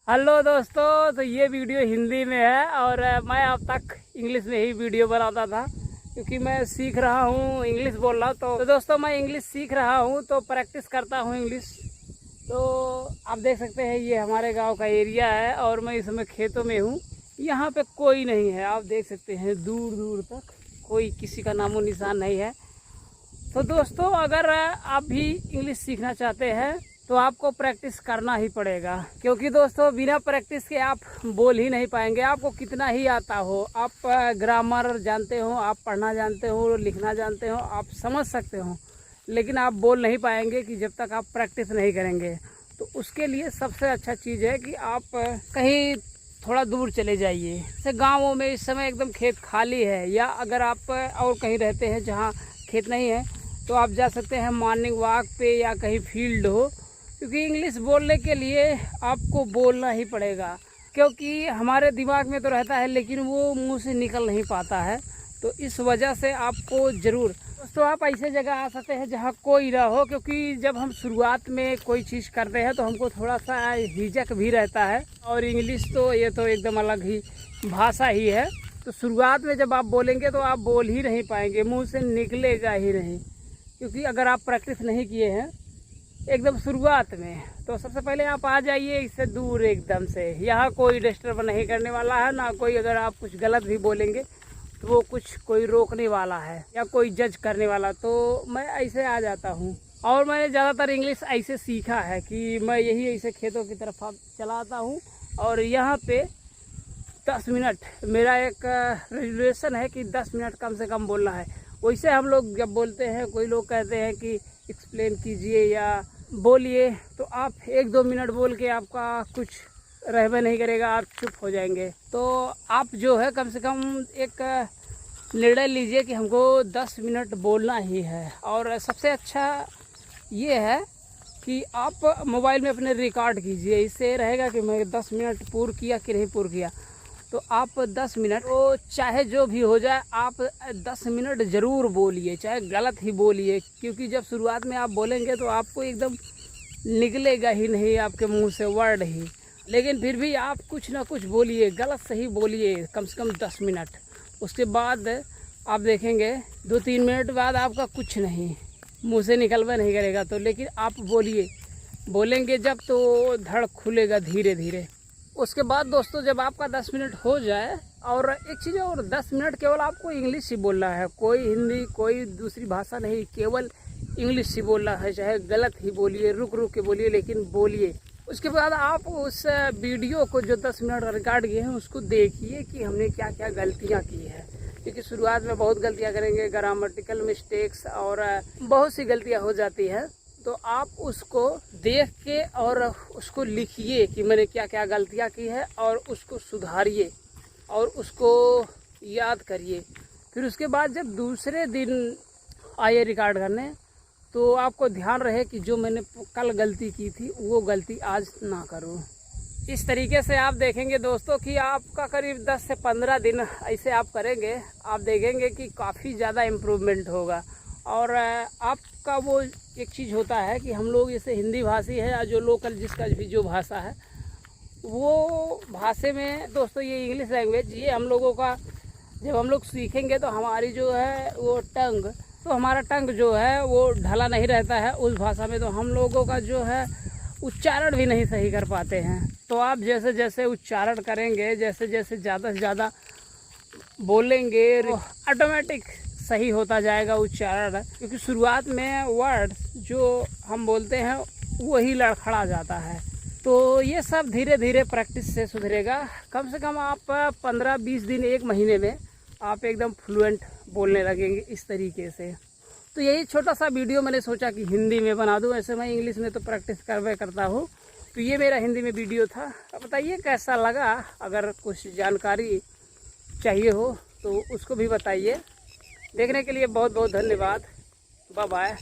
Hello दोस्तों, तो ये वीडियो हिंदी में है और मैं अब तक इंग्लिश में ही वीडियो बनाता था क्योंकि मैं सीख रहा हूँ इंग्लिश बोलना। तो दोस्तों मैं इंग्लिश सीख रहा हूँ तो प्रैक्टिस करता हूँ इंग्लिश। तो आप देख सकते हैं ये हमारे गांव का एरिया है और मैं इस समय खेतों में हूँ। यहाँ पे कोई नहीं है, आप देख सकते हैं दूर दूर तक कोई किसी का नामो निशान नहीं है। तो दोस्तों अगर आप भी इंग्लिश सीखना चाहते हैं तो आपको प्रैक्टिस करना ही पड़ेगा, क्योंकि दोस्तों बिना प्रैक्टिस के आप बोल ही नहीं पाएंगे। आपको कितना ही आता हो, आप ग्रामर जानते हो, आप पढ़ना जानते हो, लिखना जानते हो, आप समझ सकते हो, लेकिन आप बोल नहीं पाएंगे कि जब तक आप प्रैक्टिस नहीं करेंगे। तो उसके लिए सबसे अच्छा चीज़ है कि आप कहीं थोड़ा दूर चले जाइए। जैसे गाँवों में इस समय एकदम खेत खाली है, या अगर आप और कहीं रहते हैं जहाँ खेत नहीं है तो आप जा सकते हैं मॉर्निंग वॉक पे या कहीं फील्ड हो, क्योंकि इंग्लिश बोलने के लिए आपको बोलना ही पड़ेगा। क्योंकि हमारे दिमाग में तो रहता है लेकिन वो मुंह से निकल नहीं पाता है। तो इस वजह से आपको ज़रूर दोस्तों आप ऐसे जगह आ सकते हैं जहाँ कोई ना हो, क्योंकि जब हम शुरुआत में कोई चीज़ करते हैं तो हमको थोड़ा सा हिचक भी रहता है। और इंग्लिश तो ये तो एकदम अलग ही भाषा ही है। तो शुरुआत में जब आप बोलेंगे तो आप बोल ही नहीं पाएंगे, मुँह से निकलेगा ही नहीं, क्योंकि अगर आप प्रैक्टिस नहीं किए हैं एकदम शुरुआत में। तो सबसे पहले आप आ जाइए इससे दूर एकदम से। यहाँ कोई डिस्टर्ब नहीं करने वाला है ना कोई। अगर आप कुछ गलत भी बोलेंगे तो वो कोई रोकने वाला है या कोई जज करने वाला। तो मैं ऐसे आ जाता हूँ और मैंने ज़्यादातर इंग्लिश ऐसे सीखा है कि मैं यही ऐसे खेतों की तरफ चलाता हूँ। और यहाँ पे 10 मिनट मेरा एक रेजुलेशन है कि 10 मिनट कम से कम बोलना है। वैसे हम लोग जब बोलते हैं, कोई लोग कहते हैं कि एक्सप्लेन कीजिए या बोलिए, तो आप 1-2 मिनट बोल के आपका कुछ रहबे नहीं करेगा, आप चुप हो जाएंगे। तो आप जो है कम से कम एक निर्णय लीजिए कि हमको 10 मिनट बोलना ही है। और सबसे अच्छा ये है कि आप मोबाइल में अपने रिकॉर्ड कीजिए, इससे रहेगा कि मैं 10 मिनट पूर्ण किया कि नहीं पूर्ण किया। तो आप 10 मिनट तो चाहे जो भी हो जाए आप 10 मिनट ज़रूर बोलिए, चाहे गलत ही बोलिए, क्योंकि जब शुरुआत में आप बोलेंगे तो आपको एकदम निकलेगा ही नहीं आपके मुंह से वर्ड ही। लेकिन फिर भी आप कुछ ना कुछ बोलिए, गलत सही बोलिए कम से कम 10 मिनट। उसके बाद आप देखेंगे 2-3 मिनट बाद आपका कुछ नहीं मुँह से निकलवा नहीं करेगा। तो लेकिन आप बोलेंगे जब तो धड़ खुलेगा धीरे धीरे। उसके बाद दोस्तों जब आपका 10 मिनट हो जाए, और एक चीज़ और 10 मिनट केवल आपको इंग्लिश ही बोलना है, कोई हिंदी कोई दूसरी भाषा नहीं, केवल इंग्लिश ही बोलना है। चाहे गलत ही बोलिए, रुक रुक के बोलिए, लेकिन बोलिए। उसके बाद आप उस वीडियो को जो 10 मिनट रिकॉर्ड किए हैं उसको देखिए कि हमने क्या क्या गलतियाँ की है, क्योंकि शुरुआत में बहुत गलतियाँ करेंगे, ग्रामेटिकल मिस्टेक्स और बहुत सी गलतियाँ हो जाती है। तो आप उसको देख के और उसको लिखिए कि मैंने क्या क्या गलतियाँ की है, और उसको सुधारिए और उसको याद करिए। फिर उसके बाद जब दूसरे दिन आइए रिकॉर्ड करने, तो आपको ध्यान रहे कि जो मैंने कल गलती की थी वो गलती आज ना करूं। इस तरीके से आप देखेंगे दोस्तों कि आपका करीब 10 से 15 दिन ऐसे आप करेंगे, आप देखेंगे कि काफ़ी ज़्यादा इम्प्रूवमेंट होगा। और आपका वो एक चीज़ होता है कि हम लोग जैसे हिंदी भाषी है या जो लोकल जिसका भी जो भाषा है, वो भाषा में दोस्तों ये इंग्लिश लैंग्वेज ये हम लोगों का जब हम लोग सीखेंगे तो हमारी जो है वो हमारा टंग जो है वो ढला नहीं रहता है उस भाषा में। तो हम लोगों का जो है उच्चारण भी नहीं सही कर पाते हैं। तो आप जैसे जैसे उच्चारण करेंगे, जैसे जैसे ज़्यादा से ज़्यादा बोलेंगे, तो ऑटोमेटिक सही होता जाएगा उच्चारण। क्योंकि शुरुआत में वर्ड जो हम बोलते हैं वही लड़खड़ा जाता है। तो ये सब धीरे धीरे प्रैक्टिस से सुधरेगा। कम से कम आप 15-20 दिन, 1 महीने में आप एकदम फ्लुएंट बोलने लगेंगे इस तरीके से। तो यही छोटा सा वीडियो मैंने सोचा कि हिंदी में बना दूं। ऐसे मैं इंग्लिश में तो प्रैक्टिस करता हूँ। तो ये मेरा हिंदी में वीडियो था। अब बताइए कैसा लगा। अगर कुछ जानकारी चाहिए हो तो उसको भी बताइए। देखने के लिए बहुत बहुत धन्यवाद। Bye bye.